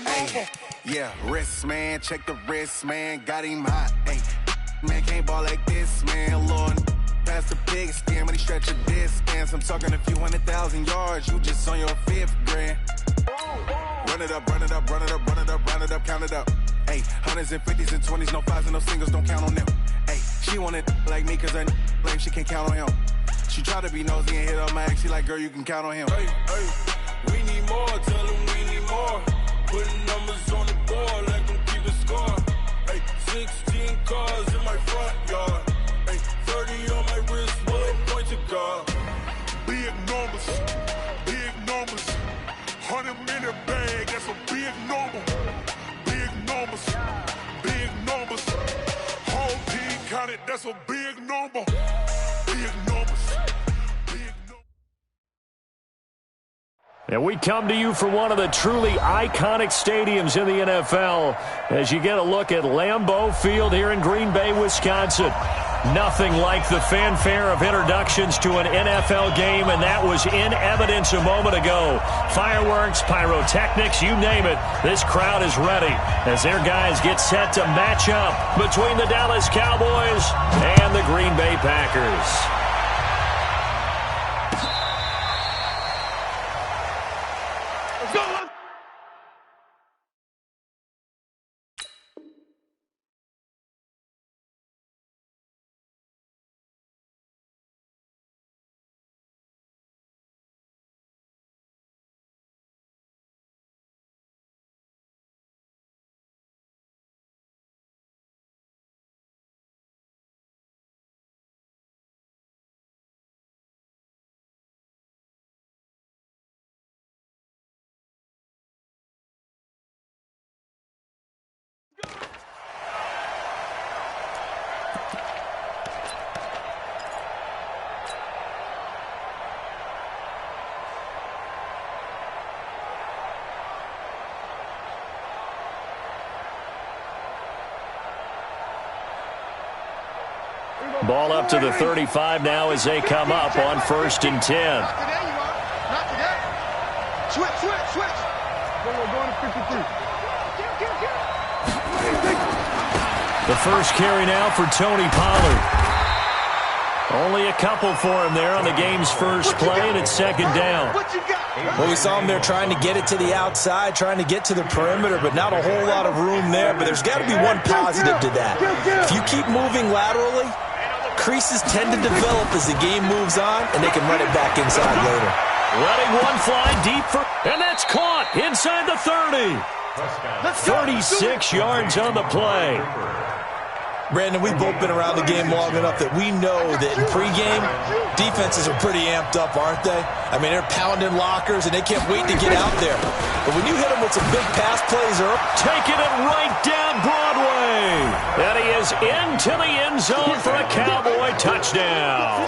Ay, yeah, wrist, man. Check the wrist, man. Got him hot. Ay, man, can't ball like this, man. Lord, past the big skin, but he stretch a distance. I'm talking a few 100,000 yards. You just on your 5th grand. Run it up, run it up, run it up, run it up, run it up, count it up. Ay, hundreds and 50s and 20s, no 5s and no singles, don't count on them. Ay, she want it like me, cause her lame, she can't count on him. She try to be nosy and hit up my ex, she like, girl, you can count on him. Hey, hey, we need more, tell them we need more. Putting numbers on the board, like them keep a score. Hey, 16 cars in my front yard. Hey, 30 on my wrist, bullet point to God. Big numbers, big numbers. 100 minute bag, that's a big number. Big numbers, big numbers. Whole team counted, that's a big number. Big numbers, big numbers. And we come to you from one of the truly iconic stadiums in the NFL as you get a look at Lambeau Field here in Green Bay, Wisconsin. Nothing like the fanfare of introductions to an NFL game, and that was in evidence a moment ago. Fireworks, pyrotechnics, you name it. This crowd is ready as their guys get set to match up between the Dallas Cowboys and the Green Bay Packers. Ball up to the 35 now as they come up on 1st and 10. Not today. Switch. Going to 53. The first carry now for Tony Pollard. Only a couple for him there on the game's first play, and it's 2nd down. Well, we saw him there trying to get it to the outside, trying to get to the perimeter, but not a whole lot of room there. But there's got to be one positive to that. If you keep moving laterally, creases tend to develop as the game moves on, and they can run it back inside later. Letting one fly deep for, and that's caught inside the 30. 36 yards on the play. Brandon, we've both been around the game long enough that we know that in pregame, defenses are pretty amped up, aren't they? I mean, they're pounding lockers, and they can't wait to get out there. But when you hit them with some big pass plays, taking it right down Broadway. And he is into the end zone for a Cowboy touchdown.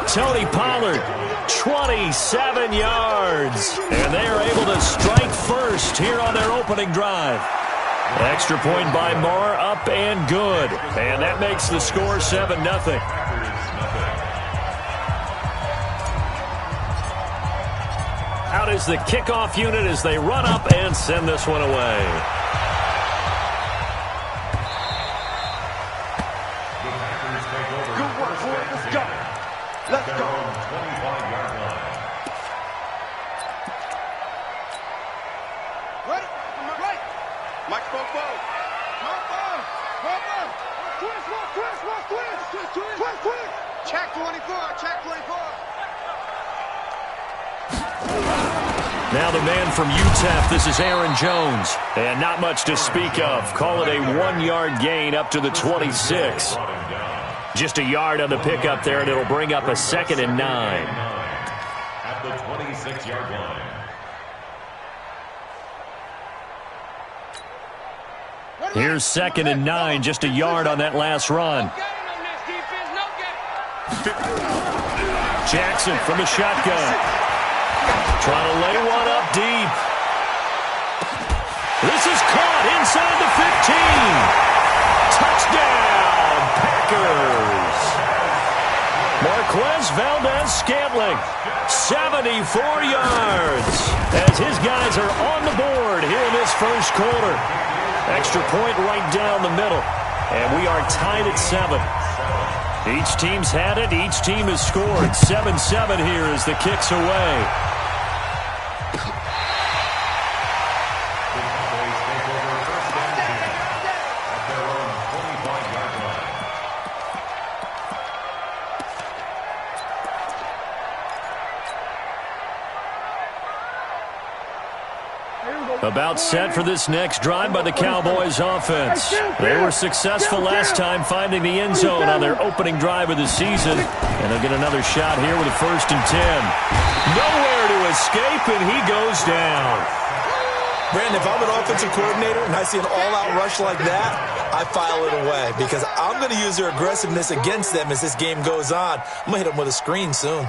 Tony Pollard, 27 yards. And they are able to strike first here on their opening drive. Extra point by Marr, up and good. And that makes the score 7-0. Out is the kickoff unit as they run up and send this one away. Good work, boy. Let's go. Let's go. 25-yard line. Ready? Right. Mike spoke forward. Twist. Check 24. Now the man from UTEP, this is Aaron Jones. And not much to speak of. Call it a 1-yard gain up to the 26. Just a yard on the pickup there, and it'll bring up a 2nd and 9. At the 26-yard line. Here's 2nd and 9, just a yard on that last run. Jackson from the shotgun. Trying to lay one up deep. This is caught inside the 15. Touchdown, Packers. Mark Marquez Valdez-Scantling, 74 yards, as his guys are on the board here in this first quarter. Extra point right down the middle, and we are tied at 7. Each team's had it. Each team has scored. 7-7 here as the kick's away. About set for this next drive by the Cowboys offense. They were successful last time finding the end zone on their opening drive of the season. And they'll get another shot here with a 1st and 10. Nowhere to escape, and he goes down. Brandon, if I'm an offensive coordinator and I see an all-out rush like that, I file it away because I'm going to use their aggressiveness against them as this game goes on. I'm going to hit them with a screen soon.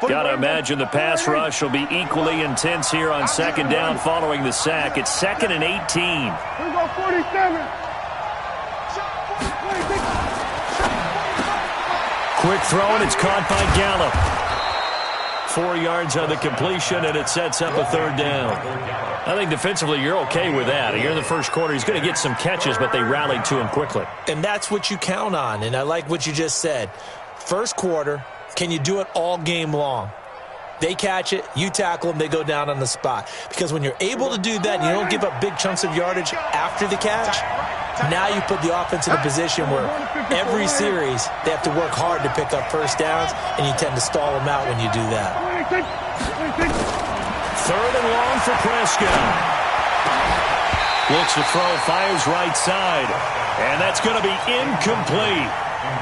Got to imagine the pass rush will be equally intense here on 2nd down following the sack. It's 2nd and 18. Here we go, 47. Quick throw, and it's caught by Gallup. 4 yards on the completion, and it sets up a 3rd down. I think defensively you're okay with that. Here in the first quarter, he's going to get some catches, but they rallied to him quickly. And that's what you count on, and I like what you just said. First quarter, can you do it all game long? They catch it, you tackle them, they go down on the spot. Because when you're able to do that and you don't give up big chunks of yardage after the catch, now you put the offense in a position where every series they have to work hard to pick up first downs, and you tend to stall them out when you do that. 3rd and long for Prescott. Looks to throw, fires right side, and that's going to be incomplete.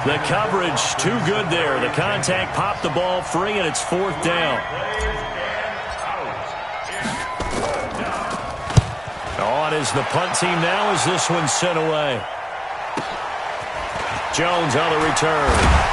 The coverage too good there. The contact popped the ball free, and it's 4th down. On is the punt team now as this one's sent away. Jones on the return.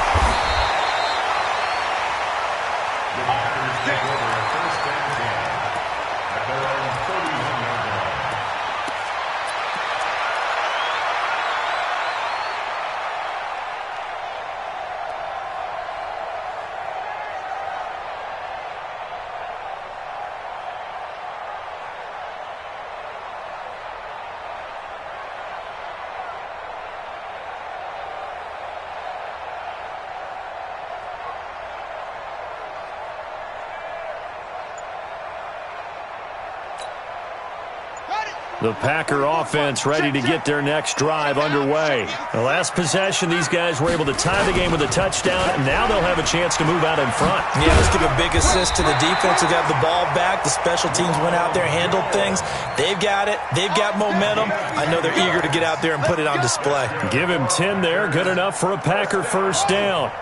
The Packer offense ready to get their next drive underway. The last possession, these guys were able to tie the game with a touchdown, and now they'll have a chance to move out in front. Yeah, let's give a big assist to the defense who got the ball back. The special teams went out there, handled things. They've got it. They've got momentum. I know they're eager to get out there and put it on display. Give him 10 there. Good enough for a Packer first down.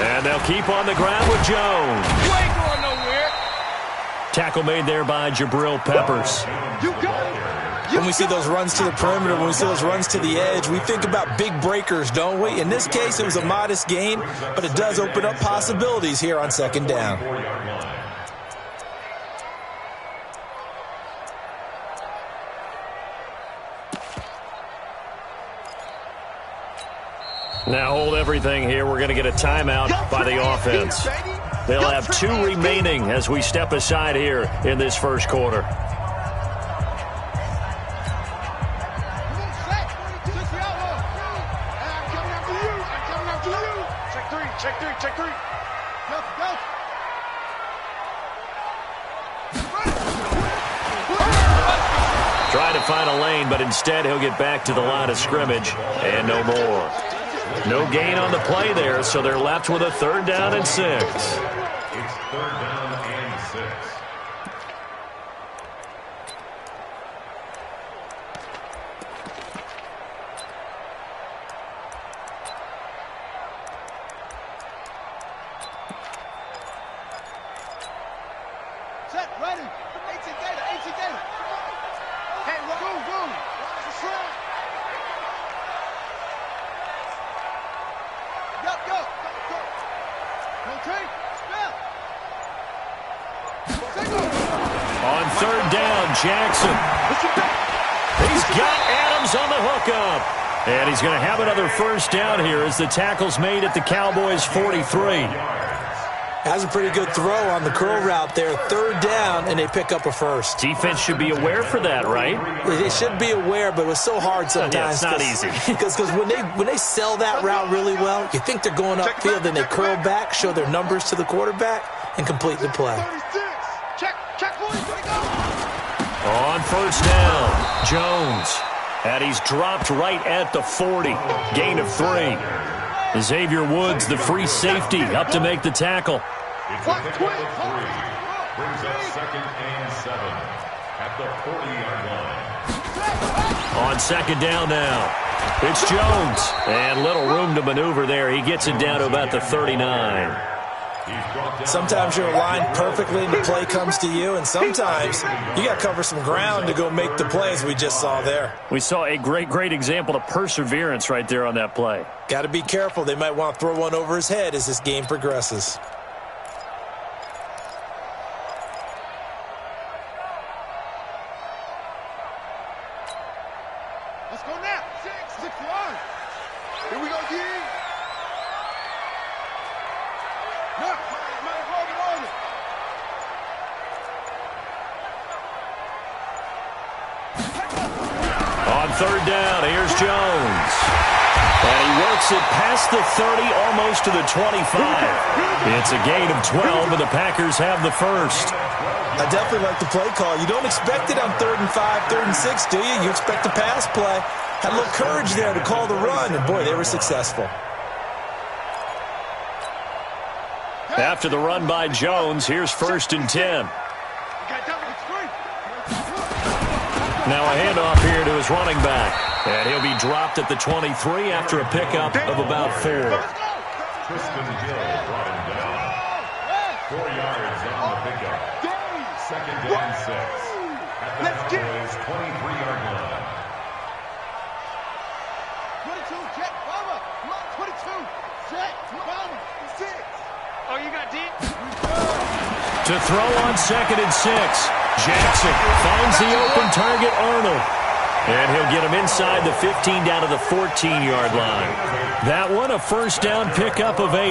And they'll keep on the ground with Jones. You ain't going nowhere. Tackle made there by Jabril Peppers. You go. When we see those runs to the perimeter, when we see those runs to the edge, we think about big breakers, don't we? In this case, it was a modest gain, but it does open up possibilities here on 2nd down. Now hold everything here. We're going to get a timeout by the offense. They'll have 2 remaining as we step aside here in this first quarter. Check three. Go. Trying to find a lane, but instead he'll get back to the line of scrimmage and no more. No gain on the play there, so they're left with a 3rd down and 6. It's 3rd down and 6. Set, ready. 18 data. Hey, go. Yep. third down, Jackson. He's got Adams on the hookup. And he's going to have another first down here as the tackle's made at the Cowboys' 43. Has a pretty good throw on the curl route there. Third down, and they pick up a first. Defense should be aware for that, right? They should be aware, but it was so hard sometimes. Yeah, it's not easy. Because when they sell that route really well, you think they're going upfield, then they curl back, show their numbers to the quarterback, and complete the play. On first down, Jones. And he's dropped right at the 40. Gain of 3. Xavier Woods, the free safety, up to make the tackle. It's a pickup of 3. Brings up 2nd and 7 at the 40-yard line. On second down now, it's Jones. And little room to maneuver there. He gets it down to about the 39. Sometimes you're aligned perfectly and the play comes to you, and sometimes you got to cover some ground to go make the play, as we just saw there. We saw a great example of perseverance right there on that play. Got to be careful. They might want to throw one over his head as this game progresses. Let's go now. 6-1. Here we go, D. No, on third down, here's Jones. And he works it past the 30, almost to the 25. It's a gain of 12, and the Packers have the first. I definitely like the play call. You don't expect it on 3rd and 5, 3rd and 6, do you? You expect a pass play. Had a little courage there to call the run, and boy, they were successful. After the run by Jones, here's 1st and 10. Now a handoff here to his running back. And he'll be dropped at the 23 after a pickup of about 4. Tristan Hill brought him down. 4 yards on the pickup. 2nd and 6 at the Cowboys' 23-yard line. 22, check, Bama. Come on, 22, check, Bama, 6. Oh, you got deep? To throw on 2nd and 6. Jackson finds the open target, Arnold. And he'll get him inside the 15 down to the 14-yard line. That one, a first down pickup of 8.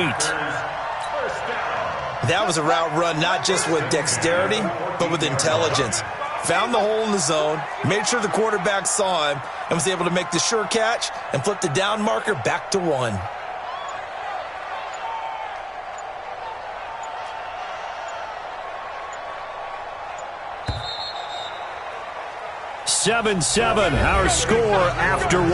That was a route run not just with dexterity, but with intelligence. Found the hole in the zone, made sure the quarterback saw him, and was able to make the sure catch and flip the down marker back to 1. 7-7, our score after 1.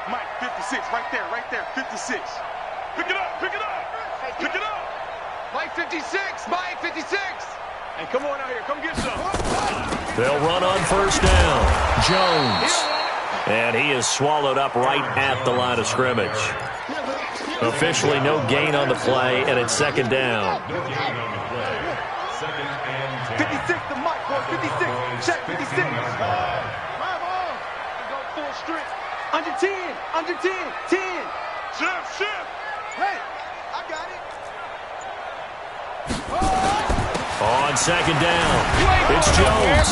Mike, 56, right there, 56. Pick it up. Mike, 56, Mike, 56. Hey, come on out here, come get some. They'll run on first down. Jones. And he is swallowed up right at the line of scrimmage. Officially no gain on the play, and it's 2nd down. 56 to Mike, boy, 56. Check 56. Go full strength. Under 10, 10. Shift. Hey, I got it. On 2nd down, it's Jones.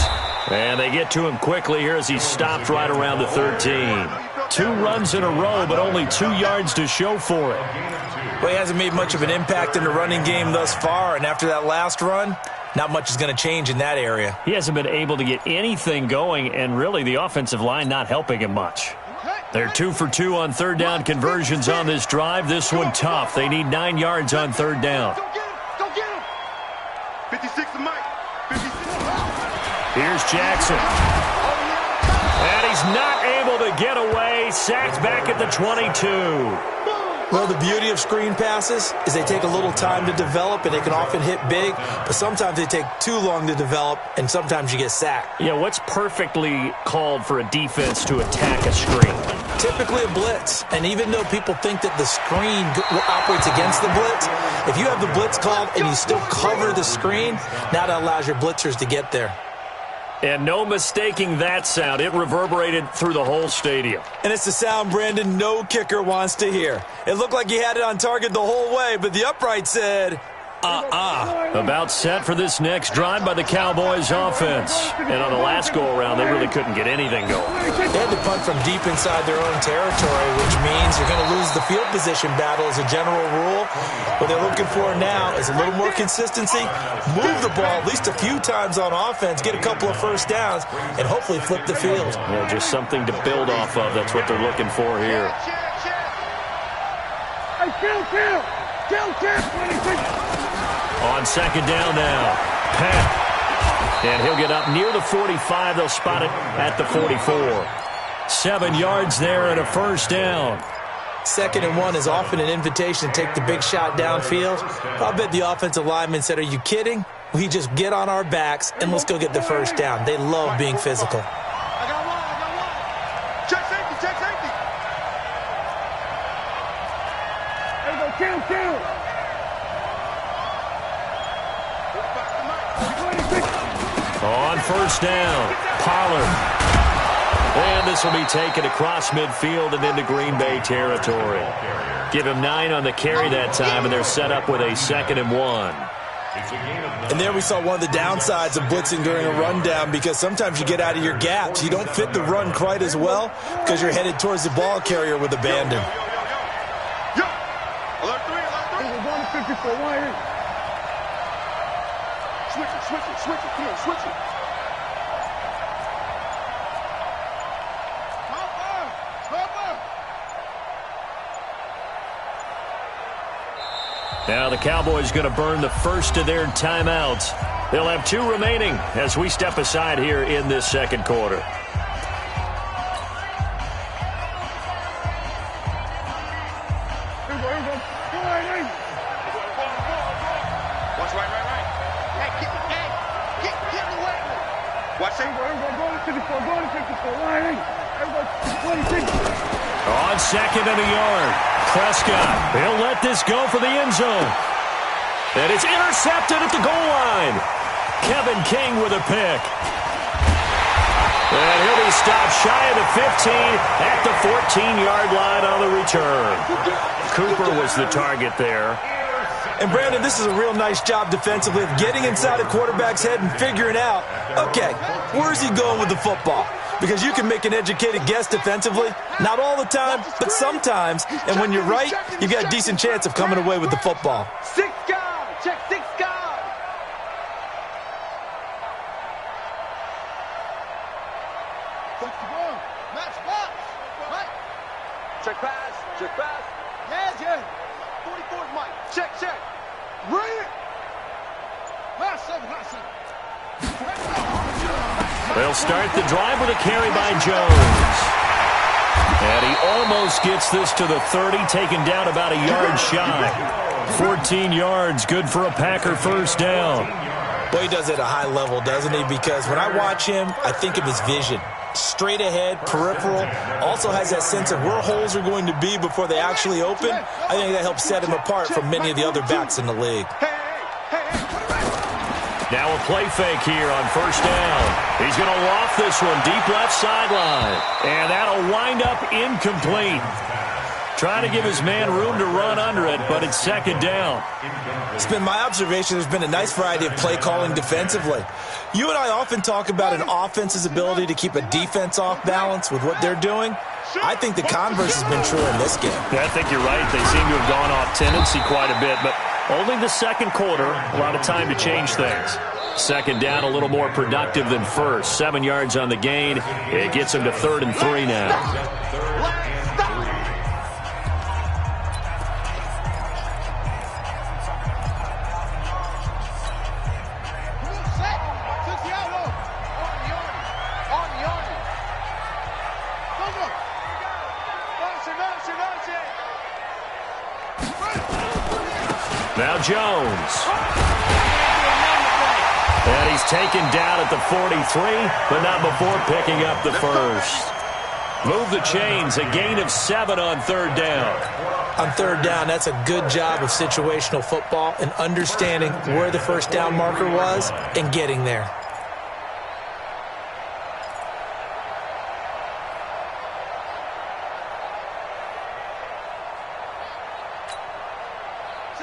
And they get to him quickly here as he's stopped right around the 13. 2 runs in a row, but only 2 yards to show for it. Well, he hasn't made much of an impact in the running game thus far, and after that last run, not much is going to change in that area. He hasn't been able to get anything going, and really the offensive line not helping him much. They're 2 for 2 on 3rd down conversions on this drive. This one tough. They need 9 yards on 3rd down. Go get him. 56 to Mike. 56. Here's Jackson. And he's not able to get away. Sacked back at the 22. Well, the beauty of screen passes is they take a little time to develop, and they can often hit big, but sometimes they take too long to develop, and sometimes you get sacked. Yeah, what's perfectly called for a defense to attack a screen? Typically a blitz, and even though people think that the screen operates against the blitz, if you have the blitz called and you still cover the screen, now that allows your blitzers to get there. And no mistaking that sound. It reverberated through the whole stadium. And it's the sound, Brandon, no kicker wants to hear. It looked like he had it on target the whole way, but the upright said, About set for this next drive by the Cowboys offense. And on the last go-around, they really couldn't get anything going. They had to punt from deep inside their own territory, which means you're going to lose the field position battle as a general rule. What they're looking for now is a little more consistency, move the ball at least a few times on offense, get a couple of first downs, and hopefully flip the field. Yeah, just something to build off of. That's what they're looking for here. On second down now, Pat. And he'll get up near the 45. They'll spot it at the 44. 7 yards there and a first down. 2nd and 1 is often an invitation to take the big shot downfield. I'll bet the offensive lineman said, are you kidding? We just get on our backs and let's go get the first down. They love being physical. I got one. Check safety. There we go, kill. On first down, Pollard. And this will be taken across midfield and into Green Bay territory. Give him 9 on the carry that time, and they're set up with a 2nd and 1. And there we saw one of the downsides of blitzing during a rundown, because sometimes you get out of your gaps. You don't fit the run quite as well because you're headed towards the ball carrier with abandon. Alert 3. We're going to 54. Switch it. Come on, switch it. Now the Cowboys going to burn the first of their timeouts. They'll have 2 remaining as we step aside here in this second quarter. Watch right. Hey, get away. Watch that. Go to 54. On second and a yard, Prescott, he'll let this go for the end zone. And it's intercepted at the goal line. Kevin King with a pick. And he'll be stopped shy of the 15 at the 14-yard line on the return. Cooper was the target there. And, Brandon, this is a real nice job defensively of getting inside a quarterback's head and figuring out, okay, where's he going with the football? Because you can make an educated guess defensively. Not all the time, but sometimes. And when you're right, you've got a decent chance of coming away with the football. 6 guard. Check 6 guard. Match box. Right. Check pass. Yeah. 44 is Mike. Check. Bring it. Last seven. They'll start the drive with a carry by Jones. And he almost gets this to the 30, taken down about a yard shy. 14 yards, good for a Packer first down. Boy, he does it at a high level, doesn't he? Because when I watch him, I think of his vision. Straight ahead, peripheral, also has that sense of where holes are going to be before they actually open. I think that helps set him apart from many of the other backs in the league. Now a play fake here on first down. He's going to loft this one deep left sideline. And that'll wind up incomplete. Trying to give his man room to run under it, but it's second down. It's been my observation there's been a nice variety of play calling defensively. You and I often talk about an offense's ability to keep a defense off balance with what they're doing. I think the converse has been true in this game. Yeah, I think you're right. They seem to have gone off tendency quite a bit, but only the second quarter, a lot of time to change things. Second down, a little more productive than first. 7 yards on the gain. It gets him to 3rd and 3 now. Now Jones. And he's taken down at the 43, but not before picking up the first. Move the chains, a gain of 7 on third down. On third down, that's a good job of situational football and understanding where the first down marker was and getting there.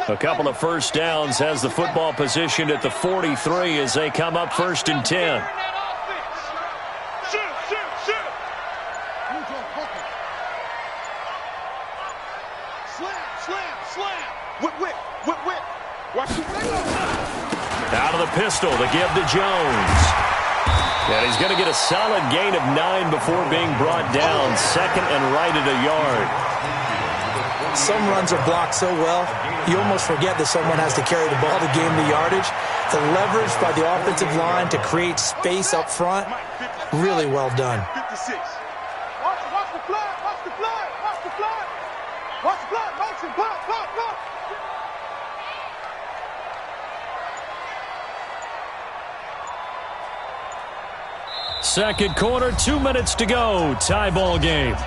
A couple of first downs has the football positioned at the 43 as they come up 1st and 10. Out of the pistol to give to Jones. And he's going to get a solid gain of 9 before being brought down. Second and right at a yard. Some runs are blocked so well, you almost forget that someone has to carry the ball to gain the yardage. The leverage by the offensive line to create space up front, really well done. Watch the blood, watch the blood, watch the blood. Watch the blood, motion, blood. Second quarter, 2 minutes to go. Tie ball game.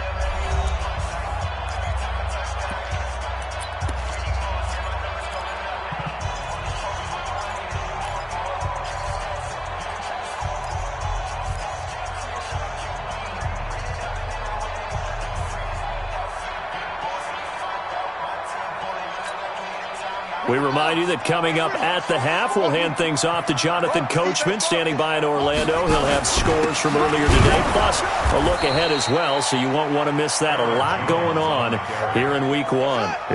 We remind you that coming up at the half, we'll hand things off to Jonathan Coachman, standing by in Orlando. He'll have scores from earlier today, plus a look ahead as well, so you won't want to miss that. A lot going on here in Week 1.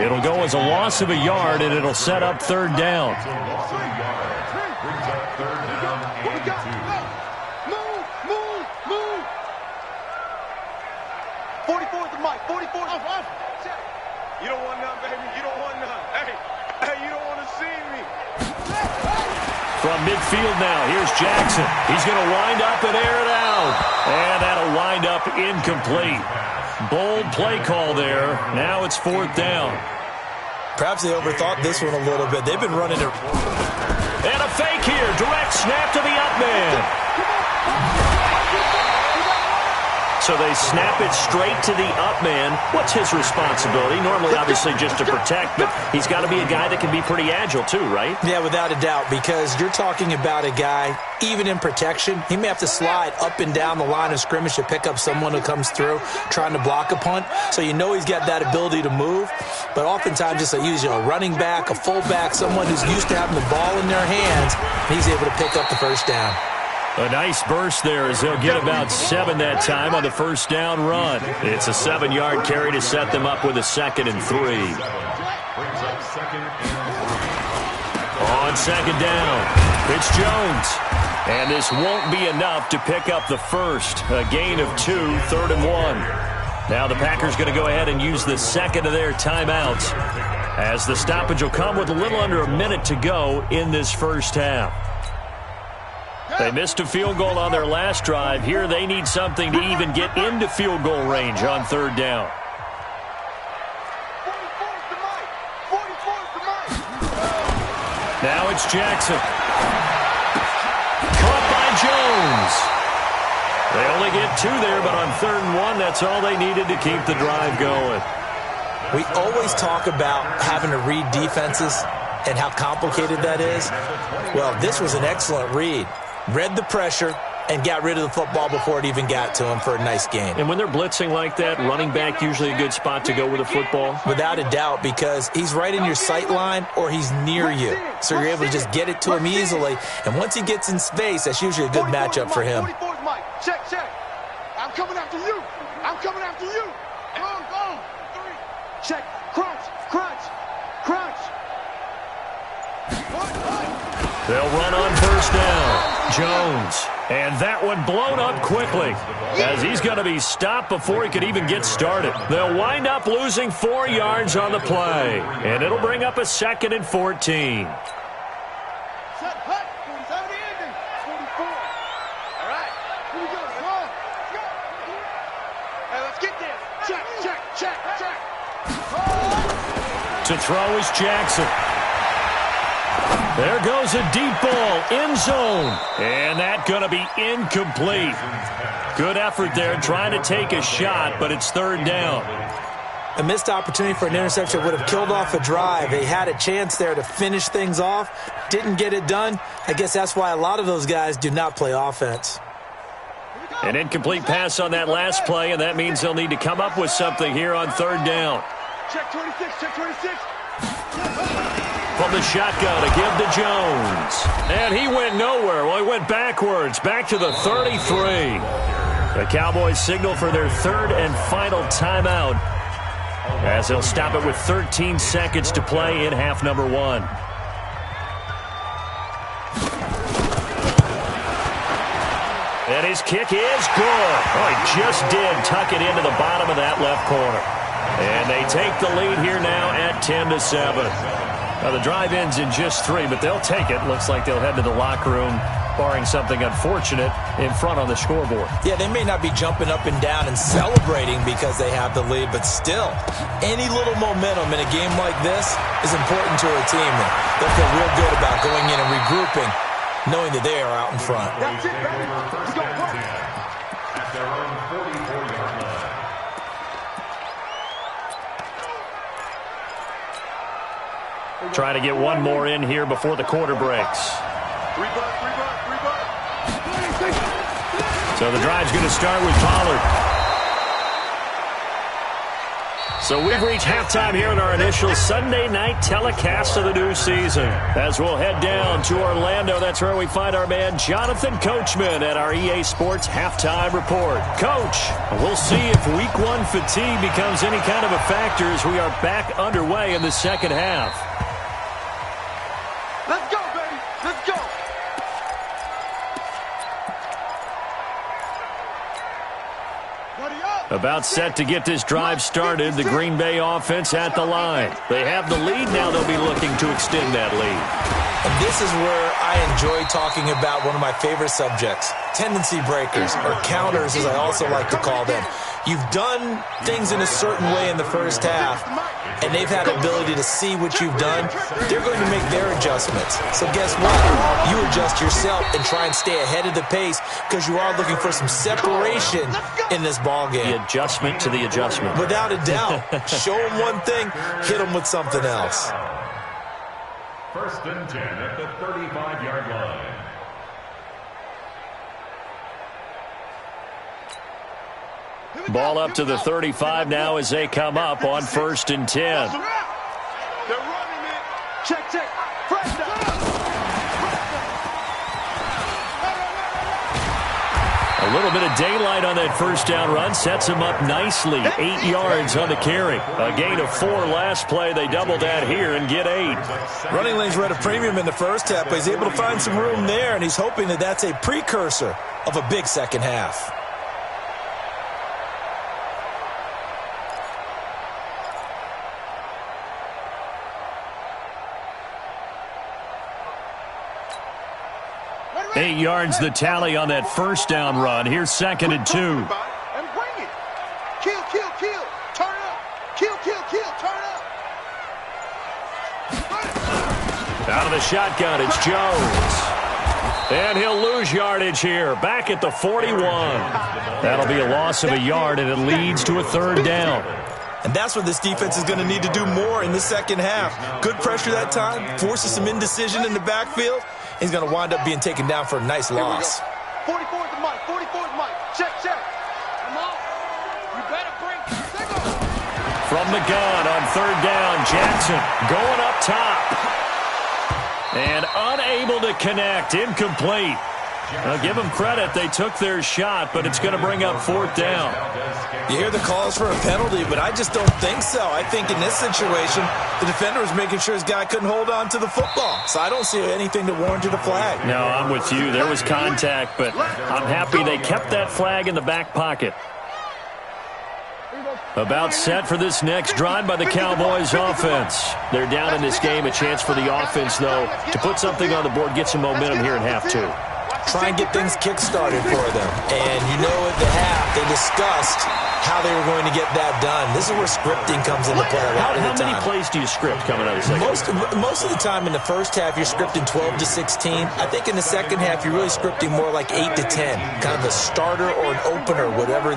It'll go as a loss of a yard, and it'll set up third down. You don't want none, baby. You don't want none. Hey, you don't want to see me. From midfield now, here's Jackson. He's going to wind up and air it out. And that'll wind up incomplete. Bold play call there. Now it's 4th down. Perhaps they overthought this one a little bit. They've been running it. And a fake here. Direct snap to the up man. So they snap it straight to the up man. What's his responsibility? Normally, obviously, just to protect, but he's got to be a guy that can be pretty agile too, right? Yeah, without a doubt, because you're talking about a guy, even in protection, he may have to slide up and down the line of scrimmage to pick up someone who comes through trying to block a punt. So you know he's got that ability to move, but oftentimes just a running back, a fullback, someone who's used to having the ball in their hands, he's able to pick up the first down. A nice burst there as they'll get about 7 that time on the first down run. It's a 7-yard carry to set them up with a 2nd and 3. On second down, it's Jones. And this won't be enough to pick up the first. A gain of 2, 3rd and 1. Now the Packers going to go ahead and use the second of their timeouts, as the stoppage will come with a little under a minute to go in this first half. They missed a field goal on their last drive. Here they need something to even get into field goal range on third down. Now it's Jackson. Caught by Jones. They only get 2 there, but on 3rd and 1, that's all they needed to keep the drive going. We always talk about having to read defenses and how complicated that is. Well, this was an excellent read. Read the pressure and got rid of the football before it even got to him for a nice game. And when they're blitzing like that, running back usually a good spot to go with the football? Without a doubt, because he's right in your sight line or he's near you. So you're able to just get it to him easily. And once he gets in space, that's usually a good matchup for him. Check. I'm coming after you. Go. 3. Check. Crunch. They'll run on first down. Jones. And that one blown up quickly, as he's going to be stopped before he could even get started. They'll wind up losing 4 yards on the play, and it'll bring up a 2nd and 14. To throw is Jackson. There goes a deep ball, end zone, and that going to be incomplete. Good effort there, trying to take a shot, but it's third down. A missed opportunity for an interception would have killed off a drive. They had a chance there to finish things off, didn't get it done. I guess that's why a lot of those guys do not play offense. An incomplete pass on that last play, and that means they'll need to come up with something here on third down. Check 26, check 26. From the shotgun to give to Jones. And he went nowhere. Well, he went backwards, back to the 33. The Cowboys signal for their third and final timeout, as they'll stop it with 13 seconds to play in half number one. And his kick is good. Oh, he just did tuck it into the bottom of that left corner. And they take the lead here now at 10-7. Now, the drive ends in just 3, but they'll take it. Looks like they'll head to the locker room, barring something unfortunate, in front on the scoreboard. Yeah, they may not be jumping up and down and celebrating because they have the lead, but still, any little momentum in a game like this is important to a team. They'll feel real good about going in and regrouping, knowing that they are out in front. That's it, baby. Let's go. At their own 44-yard line. Trying to get one more in here before the quarter breaks. So the drive's going to start with Pollard. So we've reached halftime here in our initial Sunday night telecast of the new season. As we'll head down to Orlando, that's where we find our man Jonathan Coachman at our EA Sports Halftime Report. Coach, we'll see if Week 1 fatigue becomes any kind of a factor as we are back underway in the second half. Let's go, baby. Let's go. About set to get this drive started, the Green Bay offense at the line. They have the lead now. They'll be looking to extend that lead. And this is where I enjoy talking about one of my favorite subjects, tendency breakers, or counters as I also like to call them. You've done things in a certain way in the first half, and they've had the ability to see what you've done. They're going to make their adjustments. So guess what? You adjust yourself and try and stay ahead of the pace because you are looking for some separation in this ball game. The adjustment to the adjustment. Without a doubt. Show them one thing, hit them with something else. First and 10 at the 35-yard line. Ball up to the 35 now as they come up on first and 10. They're running it. Check, check. Fresh down. A little bit of daylight on that first down run sets them up nicely. 8 yards on the carry. A gain of 4 last play. They double that here and get 8. Running lanes were at a premium in the first half, but he's able to find some room there, and he's hoping that that's a precursor of a big second half. Eight yards the tally on that first down run. Here's second and 2. And bring it. Kill, kill, kill. Turn up. Kill, kill, kill. Turn up. Out of the shotgun, it's Jones. And he'll lose yardage here. Back at the 41. That'll be a loss of a yard, and it leads to a third down. And that's what this defense is going to need to do more in the second half. Good pressure that time, forces some indecision in the backfield. He's going to wind up being taken down for a nice loss. 44's the mic. 44's mic. Check, check. Come on. You better bring it. From the gun on third down, Jackson going up top. And unable to connect. Incomplete. Now, give them credit. They took their shot, but it's going to bring up fourth down. You hear the calls for a penalty, but I just don't think so. I think in this situation, the defender was making sure his guy couldn't hold on to the football. So I don't see anything that warranted a flag. No, I'm with you. There was contact, but I'm happy they kept that flag in the back pocket. About set for this next drive by the Cowboys offense. They're down in this game. A chance for the offense, though, to put something on the board, get some momentum here in half 2. try and get things kick-started for them. And you know at the half, they discussed how they were going to get that done. This is where scripting comes into play a lot of the time. How many plays do you script coming out of the second? Most of the time in the first half, you're scripting 12 to 16. I think in the second half, you're really scripting more like 8 to 10. Kind of a starter or an opener, whatever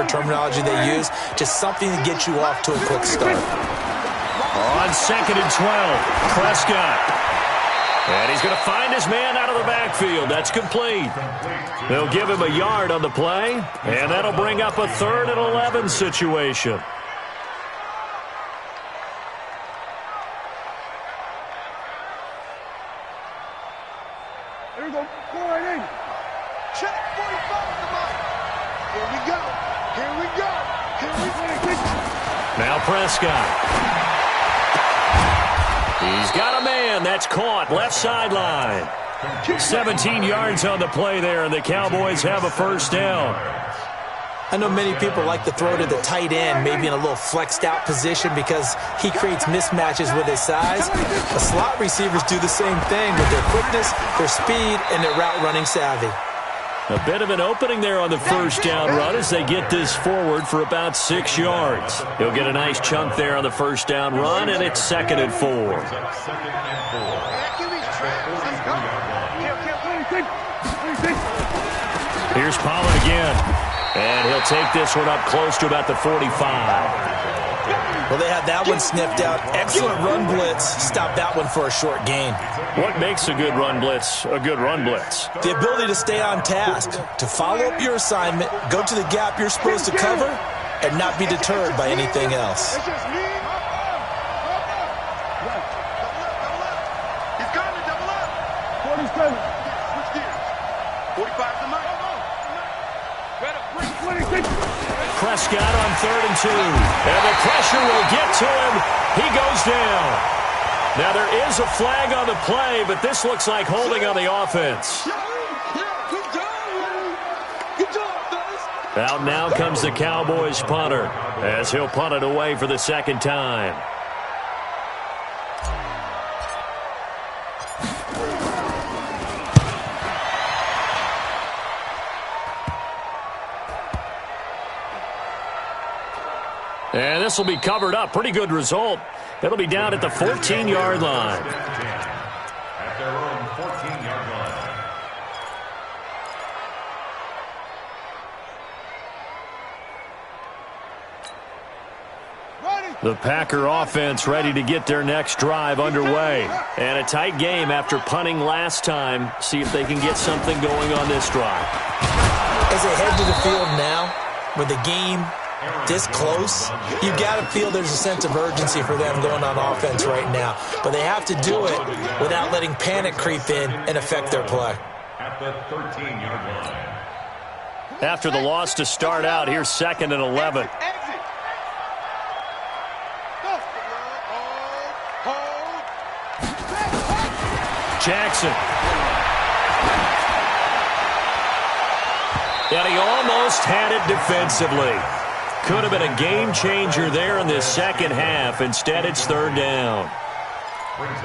terminology they use. Just something to get you off to a quick start. On 2nd and 12, Prescott. And he's going to find his man out of the backfield. That's complete. They'll give him a yard on the play, and that'll bring up a 3rd and 11 situation. Here we go. Go right in. Check 45 at the mark. Here we go. Here we go. Here we go. Now Prescott. He's got a man. That's caught. Left sideline. 17 yards on the play there, and the Cowboys have a first down. I know many people like to throw to the tight end, maybe in a little flexed out position because he creates mismatches with his size. The slot receivers do the same thing with their quickness, their speed, and their route running savvy. A bit of an opening there on the first down run as they get this forward for about 6 yards. He'll get a nice chunk there on the first down run, and it's 2nd and 4. Here's Pollard again, and he'll take this one up close to about the 45. Well, they had that one sniffed out. Excellent run blitz. Stop that one for a short gain. What makes a good run blitz a good run blitz? The ability to stay on task, to follow up your assignment, go to the gap you're supposed to cover, and not be deterred by anything else. It's just me. He's got to double up. 47. Switch gears. 45 to Mike. Better bring 26. Prescott on 3rd and 2. And the pressure will get to him. He goes down. Now there is a flag on the play, but this looks like holding on the offense. Good job, fellas. Out now comes the Cowboys punter as he'll punt it away for the 2nd time. And this will be covered up. Pretty good result. It'll be down at the 14-yard line. At their own 14-yard line. The Packer offense ready to get their next drive underway. And a tight game after punting last time. See if they can get something going on this drive. As they head to the field now, with the game this close, you got to feel there's a sense of urgency for them going on offense right now. But they have to do it without letting panic creep in and affect their play. At the 13-yard line. After the loss to start out, here's 2nd and 11. Exit. Hold. Jackson. And he almost had it defensively. Could have been a game changer there in this second half. Instead, it's 3rd down.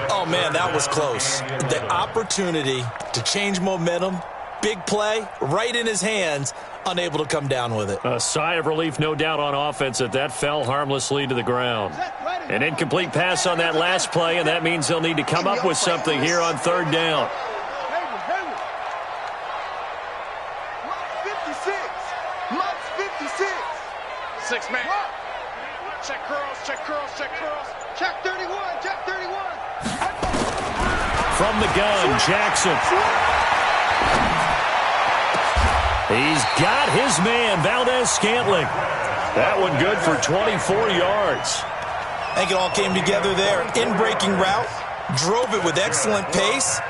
Oh, man, that was close. The opportunity to change momentum, big play, right in his hands, unable to come down with it. A sigh of relief, no doubt, on offense that fell harmlessly to the ground. An incomplete pass on that last play, and that means they'll need to come up with something here on 3rd down. 6-man. Check curls. Check 31. From the gun, Jackson. He's got his man, Valdez-Scantling. That one good for 24 yards. I think it all came together there. In-breaking route, drove it with excellent pace.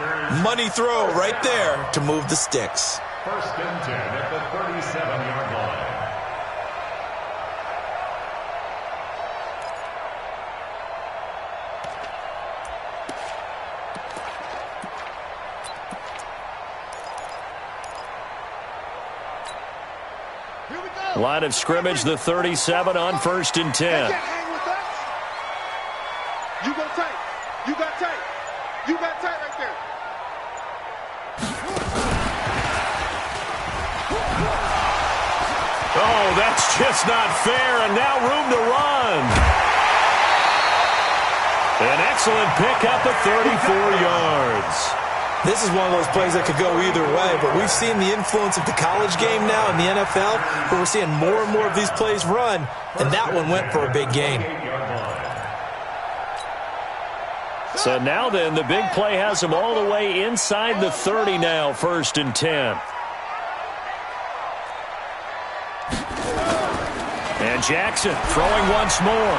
Money throw right there to move the sticks. 1st and 10 at the 37-yard line. Line of scrimmage, the 37 on 1st and 10. You go tight. You got tight right there. Oh, that's just not fair, and now room to run. An excellent pickup of 34 yards. This is one of those plays that could go either way, but we've seen the influence of the college game now in the NFL, where we're seeing more and more of these plays run, and that one went for a big gain. So now then, the big play has him all the way inside the 30 now, 1st and 10. And Jackson throwing once more.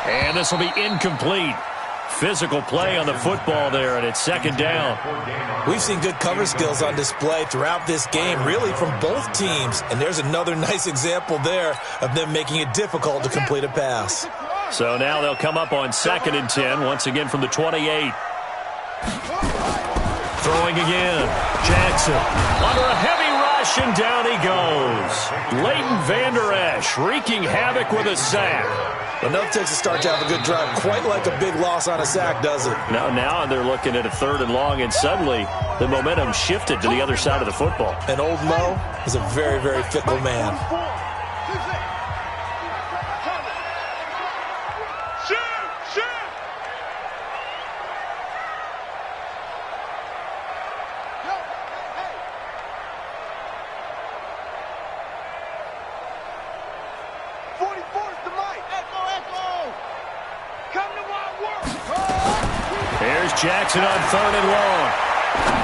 And this will be incomplete. Physical play on the football there, and it's 2nd down. We've seen good cover skills on display throughout this game, really from both teams. And there's another nice example there of them making it difficult to complete a pass. So now they'll come up on 2nd and 10, once again from the 28. Throwing again. Jackson under a heavy rush, and down he goes. Leighton Vander Esch wreaking havoc with a sack. Enough takes a start to have a good drive. Quite like a big loss on a sack, does it? Now they're looking at a 3rd and long, and suddenly the momentum shifted to the other side of the football. And old Mo is a very, very fickle man. Jackson on 3rd and long.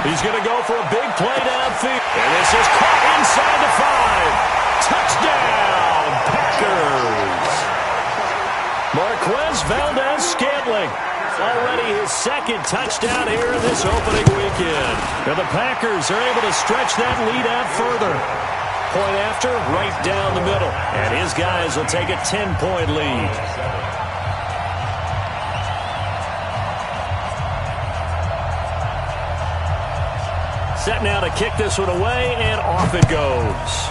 He's going to go for a big play downfield. And this is caught inside the 5. Touchdown, Packers. Marquez Valdez-Scantling. Already his 2nd touchdown here in this opening weekend. Now the Packers are able to stretch that lead out further. Point after, right down the middle. And his guys will take a 10-point lead. Set now to kick this one away, and off it goes.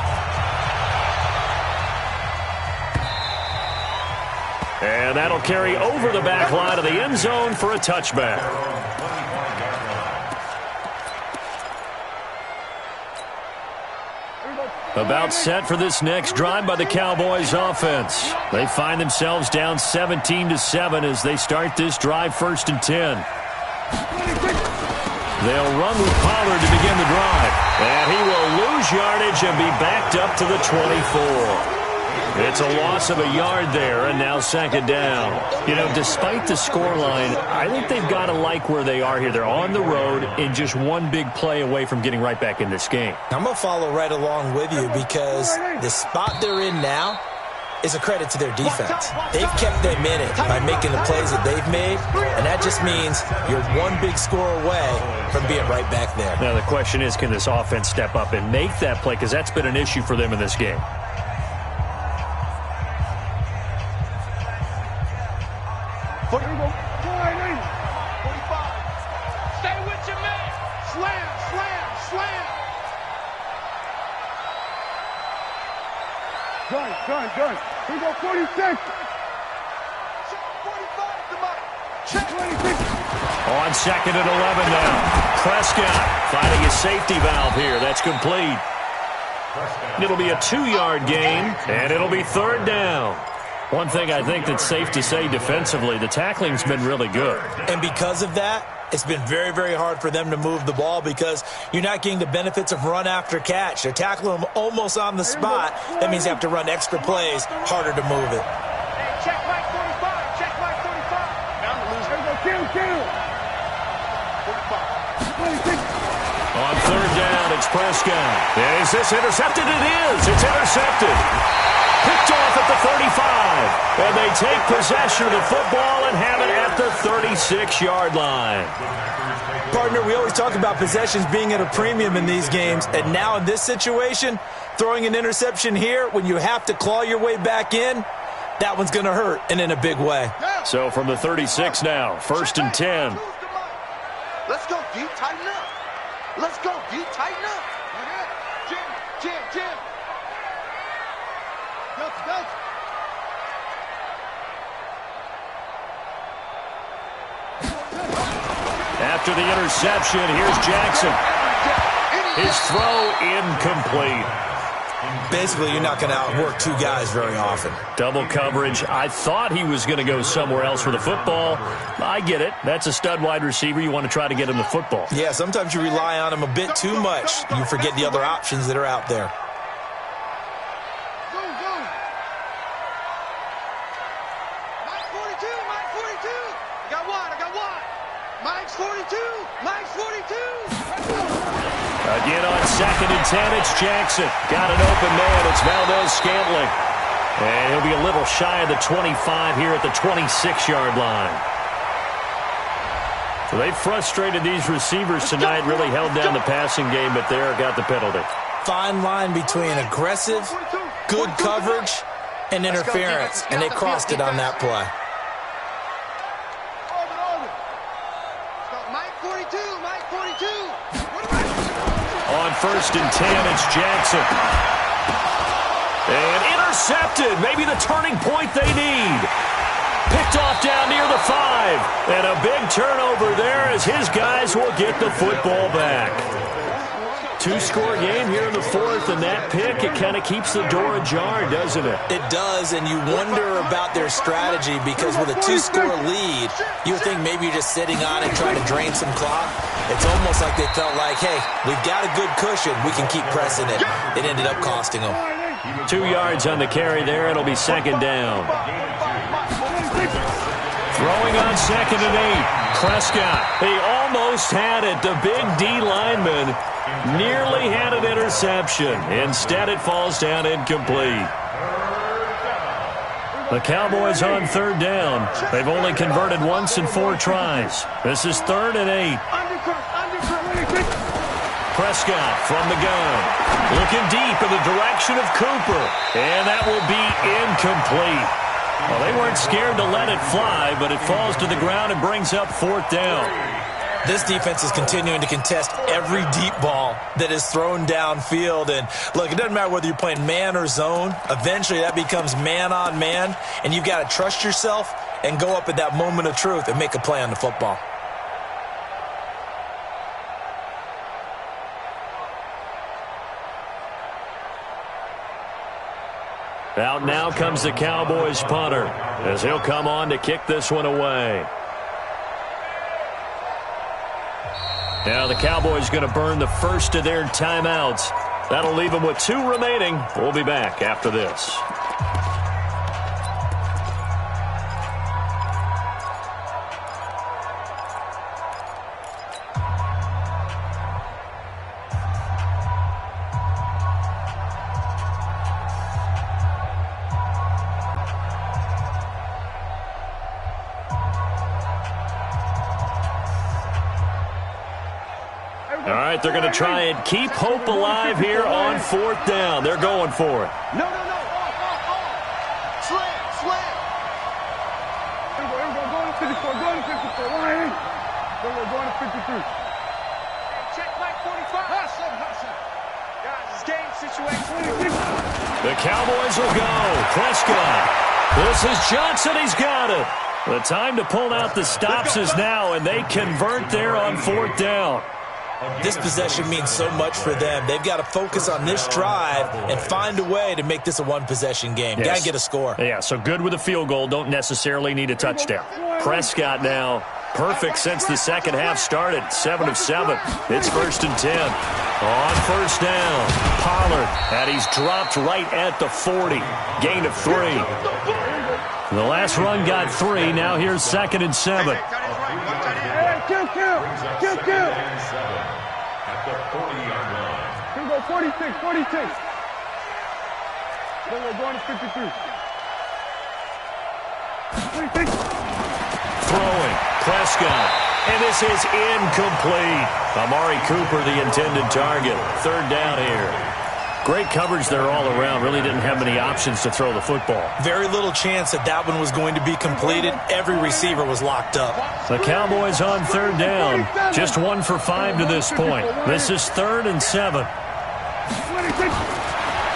And that'll carry over the back line of the end zone for a touchback. About set for this next drive by the Cowboys offense. They find themselves down 17-7 as they start this drive, 1st and 10. They'll run with Pollard to begin the drive. And he will lose yardage and be backed up to the 24. It's a loss of a yard there, and now 2nd down. You know, despite the scoreline, I think they've got to like where they are here. They're on the road and just one big play away from getting right back in this game. I'm going to follow right along with you because the spot they're in now is a credit to their defense. They've kept them in it by making the plays that they've made, and that just means you're one big score away from being right back there. Now the question is, can this offense step up and make that play? Because that's been an issue for them in this game. Stay with your man. Slam, slam, slam. Done. Here we go, 46. Check 45 to Mike. Check 26. On 2nd and 11 now. Prescott finding his safety valve here. That's complete. It'll be a 2-yard gain, and it'll be 3rd down. One thing I think that's safe to say defensively, the tackling's been really good. And because of that, it's been very, very hard for them to move the ball because you're not getting the benefits of run after catch. They're tackling them almost on the spot. That means you have to run extra plays, harder to move it. Hey, check Mike 45. Check Mike 45. Bound to lose. Here we go, kill. 45. 26. On 3rd down, it's Prescott. Is this intercepted? It is. It's intercepted. Picked off at the 35. And they take possession of the football and have it at the 36-yard line. Partner, we always talk about possessions being at a premium in these games. And now in this situation, throwing an interception here when you have to claw your way back in, that one's going to hurt, and in a big way. So from the 36 now, 1st and 10. Let's go, D. Tighten up. Let's go, D. Tighten up. Jim. Go. After the interception, here's Jackson. His throw incomplete. Basically, you're not going to outwork two guys very often. Double coverage. I thought he was going to go somewhere else with the football. I get it. That's a stud wide receiver. You want to try to get him the football. Yeah, sometimes you rely on him a bit too much. You forget the other options that are out there. Mike 42, Mike 42. I got one. Mike's 42, Mike's 42. Again on 2nd and 10, it's Jackson. Got an open man. It's Valdez-Scantling. And he'll be a little shy of the 25 here at the 26-yard line. So they frustrated these receivers tonight, really held down the passing game, but there got the penalty. Fine line between aggressive, good coverage, and interference, and they crossed it on that play. Mike 42, Mike 42. On 1st and 10, it's Jackson. And intercepted. Maybe the turning point they need. Picked off down near the 5. And a big turnover there as his guys will get the football back. 2-score game here in the 4th, and that pick, it kind of keeps the door ajar, doesn't it? It does, and you wonder about their strategy because with a 2-score lead, you would think maybe you're just sitting on it trying to drain some clock. It's almost like they felt like, hey, we've got a good cushion. We can keep pressing it. It ended up costing them. 2 yards on the carry there. It'll be 2nd down. Throwing on 2nd and 8. Prescott. He almost had it. The big D lineman nearly had an interception. Instead, it falls down incomplete. The Cowboys on 3rd down. They've only converted once in 4 tries. This is 3rd and 8. Prescott from the gun. Looking deep in the direction of Cooper. And that will be incomplete. Well, they weren't scared to let it fly, but it falls to the ground and brings up 4th down. This defense is continuing to contest every deep ball that is thrown downfield. And, look, it doesn't matter whether you're playing man or zone. Eventually, that becomes man-on-man, and you've got to trust yourself and go up at that moment of truth and make a play on the football. Out now comes the Cowboys punter as he'll come on to kick this one away. Now the Cowboys going to burn the first of their timeouts. That'll leave them with 2 remaining. We'll be back after this. All right, they're going to try and keep hope alive here on 4th down. They're going for it. No. Slam. Here we go. Going to 54. Going to 54. Line. Going to 53. Check Mike 45. Hustle. Guys, it's game situation. The Cowboys will go. Prescott. This is Johnson. He's got it. The time to pull out the stops is now, and they convert there on 4th down. This possession means so much for them. They've got to focus on this drive and find a way to make this a one-possession game. Yes. Got to get a score. Yeah, so good with a field goal. Don't necessarily need a touchdown. Prescott now perfect since the second half started. 7 of 7. It's 1st and 10. On 1st down, Pollard. And he's dropped right at the 40. Gain of 3. The last run got 3. Now here's 2nd and 7. Kill. At the 40-yard line. Here we go, 46. Then we're going to 53. Throwing, Prescott. And this is incomplete. Amari Cooper, the intended target. 3rd down here. Great coverage there all around. Really didn't have many options to throw the football. Very little chance that one was going to be completed. Every receiver was locked up. The Cowboys on 3rd down. Just 1 for 5 to this point. This is 3rd and 7.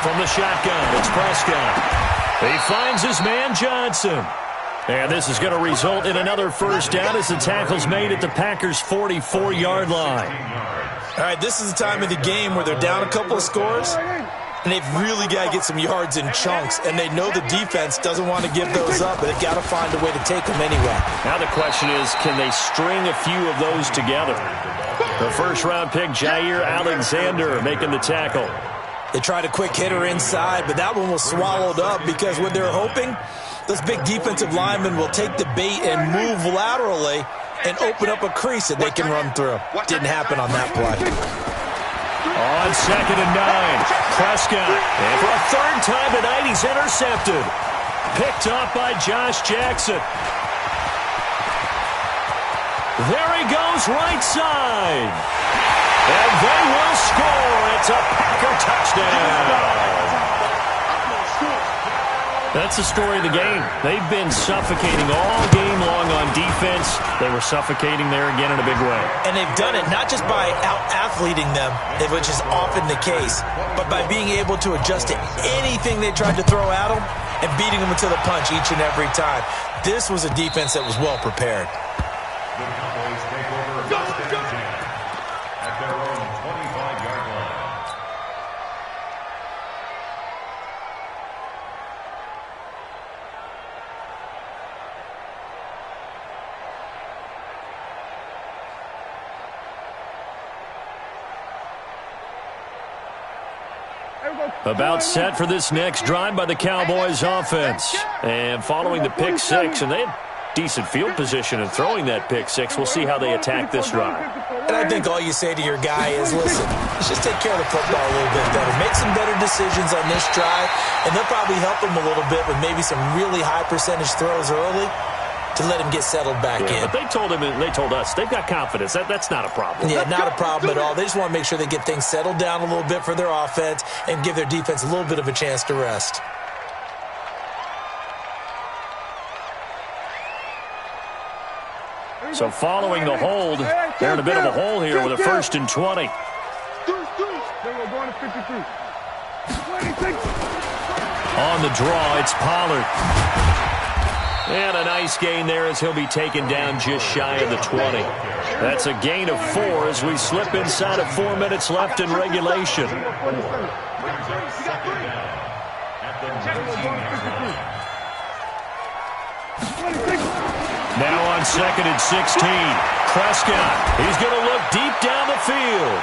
From the shotgun, it's Prescott. He finds his man Johnson. And this is going to result in another 1st down as the tackle's made at the Packers' 44-yard line. All right, this is the time of the game where they're down a couple of scores, and they've really got to get some yards in chunks, and they know the defense doesn't want to give those up, but they've got to find a way to take them anyway. Now the question is, can they string a few of those together? The first-round pick, Jair Alexander, making the tackle. They tried a quick hitter inside, but that one was swallowed up because what they're hoping, those big defensive linemen will take the bait and move laterally and open up a crease that they can run through. Didn't happen on that play. On 2nd and 9, Prescott. And for a third time tonight, he's intercepted. Picked off by Josh Jackson. There he goes, right side. And they will score. It's a Packer touchdown. That's the story of the game. They've been suffocating all game long on defense. They were suffocating there again in a big way. And they've done it not just by out-athleting them, which is often the case, but by being able to adjust to anything they tried to throw at them and beating them to the punch each and every time. This was a defense that was well prepared. The Cowboys take over first and 10 at their own 25-yard line. About set for this next drive by the Cowboys offense. And following the pick six, and they had decent field position in throwing that pick six. We'll see how they attack this drive. And I think all you say to your guy is, listen, let's just take care of the football a little bit better. Make some better decisions on this drive, and they'll probably help him a little bit with maybe some really high percentage throws early to let him get settled back in. But they told him, and they told us, they've got confidence. That's not a problem. Yeah, not a problem at all. They just want to make sure they get things settled down a little bit for their offense and give their defense a little bit of a chance to rest. So following the hold, they're in a bit of a hole here with a 1st and 20. On the draw, it's Pollard. And a nice gain there as he'll be taken down just shy of the 20. That's a gain of 4 as we slip inside of 4 minutes left in regulation. Now on 2nd and 16, Prescott. He's going to look deep down the field.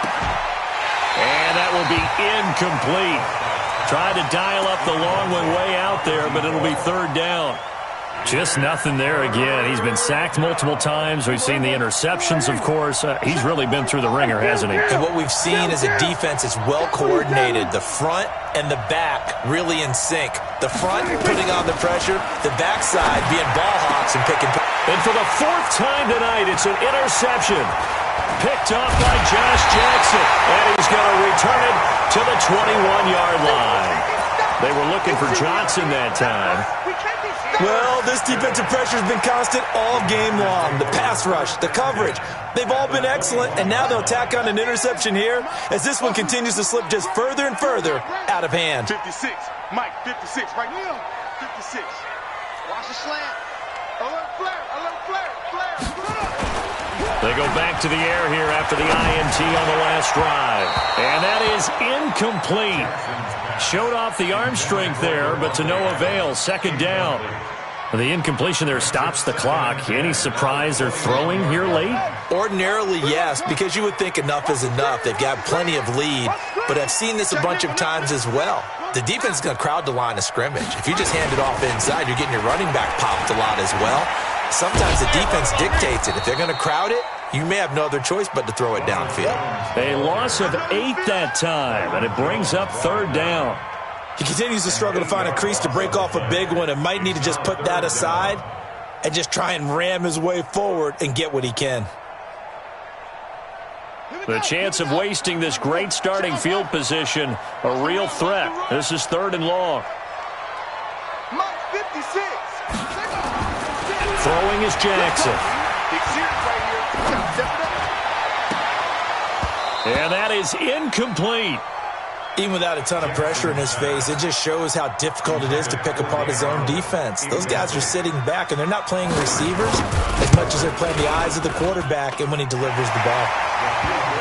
And that will be incomplete. Tried to dial up the long one way out there, but it'll be 3rd down. Just nothing there again. He's been sacked multiple times. We've seen the interceptions, of course. He's really been through the ringer, hasn't he? And what we've seen is a defense that's well coordinated. The front and the back really in sync. The front putting on the pressure, the backside being ball hawks and picking. And for the 4th time tonight, it's an interception. Picked off by Josh Jackson. And he's going to return it to the 21-yard line. They were looking for Johnson that time. Well, this defensive pressure has been constant all game long. The pass rush, the coverage, they've all been excellent, and now they'll tack on an interception here as this one continues to slip just further and further out of hand. 56, Mike, 56, right here, 56. Watch the slant. Alert flare. They go back to the air here after the INT on the last drive. And that is incomplete. Showed off the arm strength there, but to no avail. 2nd down. The incompletion there stops the clock. Any surprise they're throwing here late? Ordinarily, yes, because you would think enough is enough. They've got plenty of lead, but I've seen this a bunch of times as well. The defense is going to crowd the line of scrimmage. If you just hand it off inside, you're getting your running back popped a lot as well. Sometimes the defense dictates it. If they're going to crowd it, you may have no other choice but to throw it downfield. A loss of 8 that time, and it brings up 3rd down. He continues to struggle to find a crease to break off a big one and might need to just put that aside and just try and ram his way forward and get what he can. The chance of wasting this great starting field position, a real threat. This is 3rd and long. Mike, 56. Throwing is Jackson. And that is incomplete. Even without a ton of pressure in his face, it just shows how difficult it is to pick apart his own defense. Those guys are sitting back, and they're not playing receivers as much as they're playing the eyes of the quarterback and when he delivers the ball.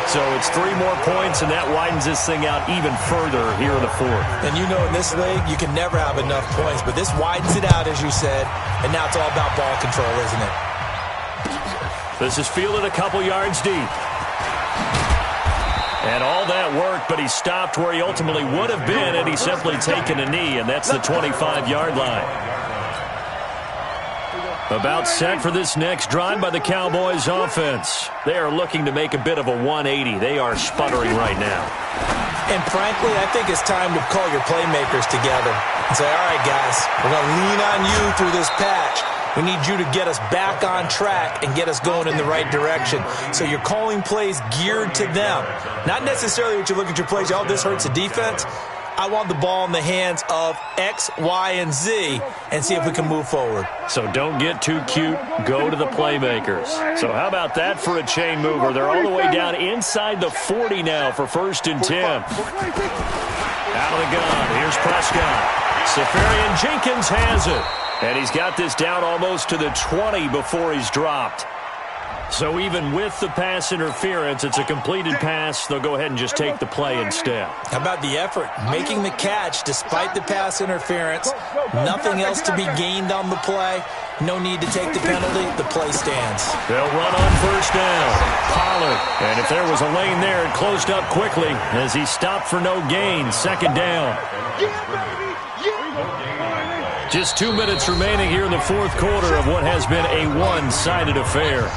So it's 3 more points, and that widens this thing out even further here in the fourth. And you know in this league, you can never have enough points, but this widens it out, as you said, and now it's all about ball control, isn't it? This is fielded a couple yards deep. And all that work, but he stopped where he ultimately would have been had he simply taken a knee, and that's the 25-yard line. About set for this next drive by the Cowboys offense. They are looking to make a bit of a 180. They are sputtering right now. And frankly, I think it's time to call your playmakers together and say, all right, guys, we're going to lean on you through this patch. We need you to get us back on track and get us going in the right direction. So you're calling plays geared to them. Not necessarily what you look at your plays, oh, this hurts the defense. I want the ball in the hands of X, Y, and Z and see if we can move forward. So don't get too cute. Go to the playmakers. So how about that for a chain mover? They're all the way down inside the 40 now for 1st and 10. Out of the gun. Here's Prescott. Safarian Jenkins has it. And he's got this down almost to the 20 before he's dropped. So even with the pass interference, it's a completed pass. They'll go ahead and just take the play instead. How about the effort? Making the catch despite the pass interference. Nothing else to be gained on the play. No need to take the penalty. The play stands. They'll run on 1st down. Pollard. And if there was a lane there, it closed up quickly as he stopped for no gain. 2nd down. Just 2 minutes remaining here in the 4th quarter of what has been a one-sided affair.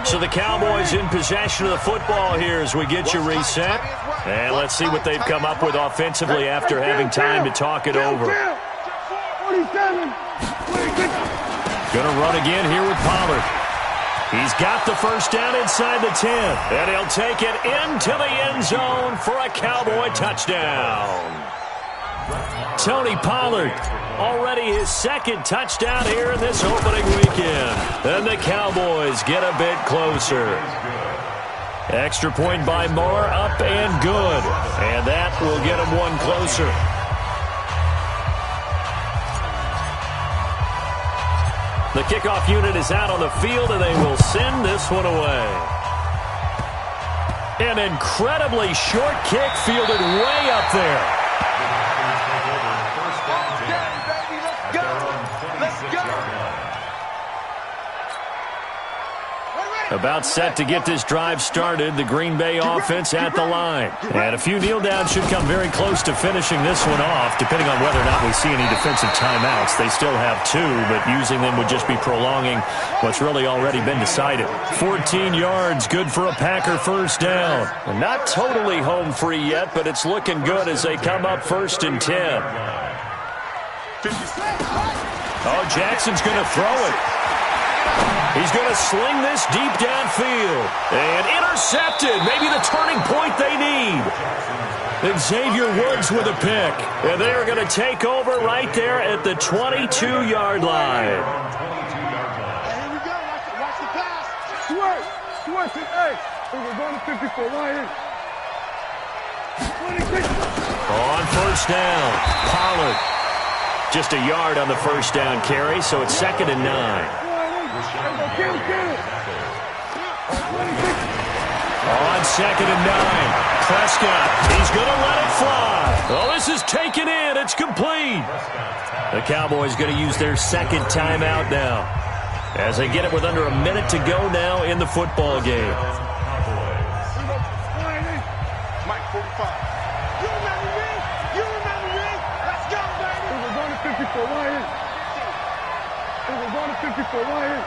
So the Cowboys in possession of the football here as we get you reset. And let's see what they've come up with offensively after having time to talk it over. Gonna run again here with Pollard. He's got the 1st down inside the 10. And he'll take it into the end zone for a Cowboy touchdown. Tony Pollard, already his 2nd touchdown here in this opening weekend. And the Cowboys get a bit closer. Extra point by Moore, up and good. And that will get them one closer. The kickoff unit is out on the field, and they will send this one away. An incredibly short kick fielded way up there. About set to get this drive started, the Green Bay offense at the line. And a few kneel downs should come very close to finishing this one off, depending on whether or not we see any defensive timeouts. They still have 2, but using them would just be prolonging what's really already been decided. 14 yards, good for a Packer 1st down. And not totally home free yet, but it's looking good as they come up 1st and 10. Oh, Jackson's going to throw it. He's going to sling this deep downfield. And intercepted. Maybe the turning point they need. Xavier Woods with a pick. And they're going to take over right there at the 22-yard line. Here we go. Watch the pass. Stuart. Hey, we're going to 54. Ryan. On 1st down, Pollard. Just a yard on the 1st down carry, so it's 2nd and 9. On 2nd and 9, Prescott, he's going to let it fly. Oh, this is taken in. It's complete. The Cowboys going to use their 2nd timeout now as they get it with under a minute to go now in the football game. Mike 45. You remember me? Let's go, baby. We're going to 54. Ryan. We're going to 54. Ryan.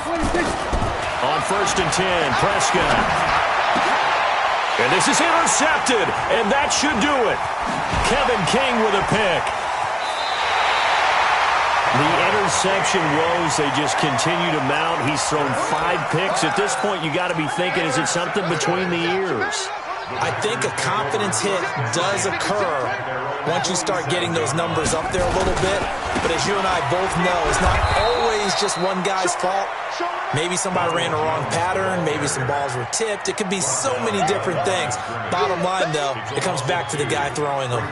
On 1st and 10, Prescott. And this is intercepted, and that should do it. Kevin King with a pick. The interception woes, they just continue to mount. He's thrown 5 picks. At this point, you got to be thinking, is it something between the ears? I think a confidence hit does occur once you start getting those numbers up there a little bit. But as you and I both know, it's not always everything's just one guy's fault. Maybe somebody ran a wrong pattern. Maybe some balls were tipped. It could be so many different things. Bottom line, though, it comes back to the guy throwing them.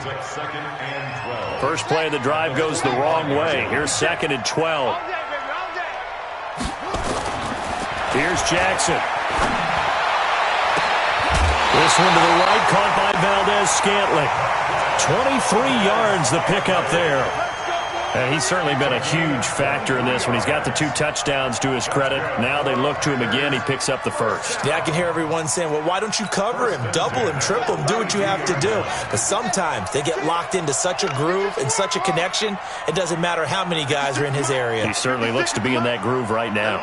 First play of the drive goes the wrong way. Here's 2nd and 12. Here's Jackson. This one to the right, caught by Valdez-Scantling. 23 yards the pickup there. And he's certainly been a huge factor in this when he's got the 2 touchdowns to his credit. Now they look to him again. He picks up the first. Yeah, I can hear everyone saying, well, why don't you cover him, double him, triple him, do what you have to do. But sometimes they get locked into such a groove and such a connection, it doesn't matter how many guys are in his area. He certainly looks to be in that groove right now.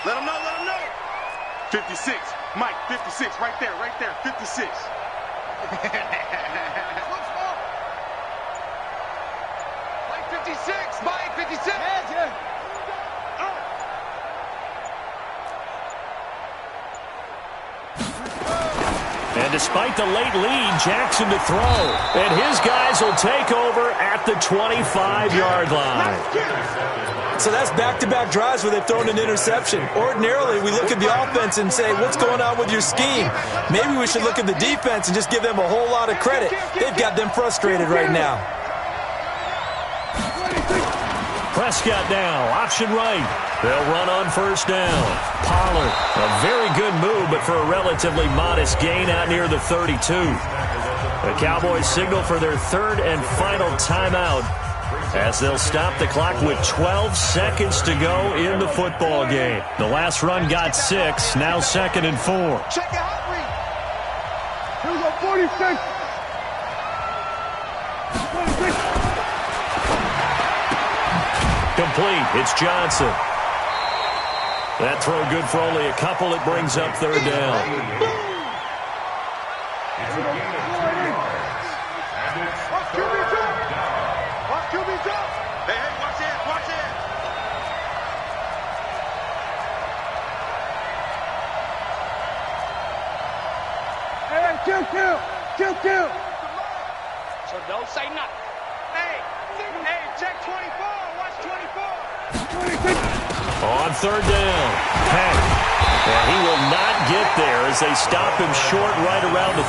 Let him know. 56. Mike, 56. Right there. 56. Mike, 56. Mike, 56. And despite the late lead, Jackson to throw. And his guys will take over at the 25-yard line. So that's back-to-back drives where they've thrown an interception. Ordinarily, we look at the offense and say, what's going on with your scheme? Maybe we should look at the defense and just give them a whole lot of credit. They've got them frustrated right now. Prescott now, option right. They'll run on first down. Pollard, a very good move, but for a relatively modest gain out near the 32. The Cowboys signal for their 3rd and final timeout as they'll stop the clock with 12 seconds to go in the football game. The last run got 6, now 2nd and 4. Check it out, Reed. Here we go, 46. 46. Complete. It's Johnson. That throw good for only a couple. It brings up 3rd down. Hey, watch it. Hey, kill. So don't say nothing. Hey, check 24. Watch 24. On 3rd down. Peck. And he will not get there as they stop him short right around the